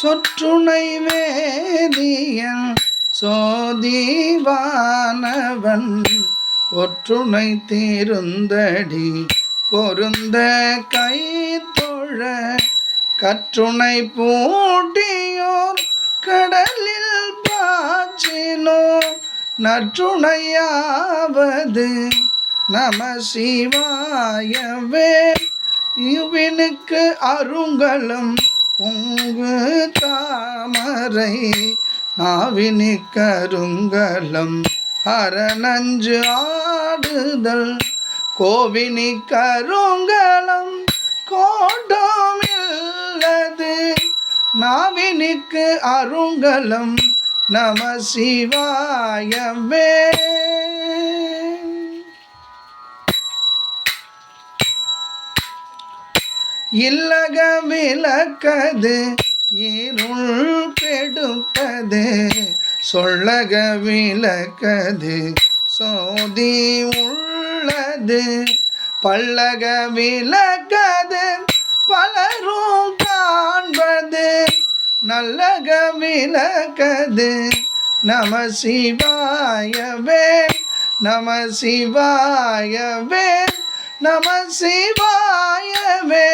சொற்றுணை வேதியன் சோதிவானவன் ஒற்றுணை தீருந்தடி பொருந்த கை தொழ கற்றுணை பூட்டியோர் கடலில் பாய்ச்சினோ நற்றுணையாவது நம சிவாயவே. இவனுக்கு அருங்கலம் பொங்கு தாமரை நாவினிக்கருங்கலம் அரணஞ்சு ஆடுதல் கோவினிக்கருங்கலம் கோட்டமில்லது நாவினிக்கு அருங்கலம் நம சிவாயவே. இல்லக விளக்கது இருள் கெடுப்பது சொல்லக விளக்கது சோதி உள்ளது பல்லக விளக்கது பலரும் காண்பது நல்லக விளக்கது நம சிவாயவே நம சிவாயவே நம சிவாயவே.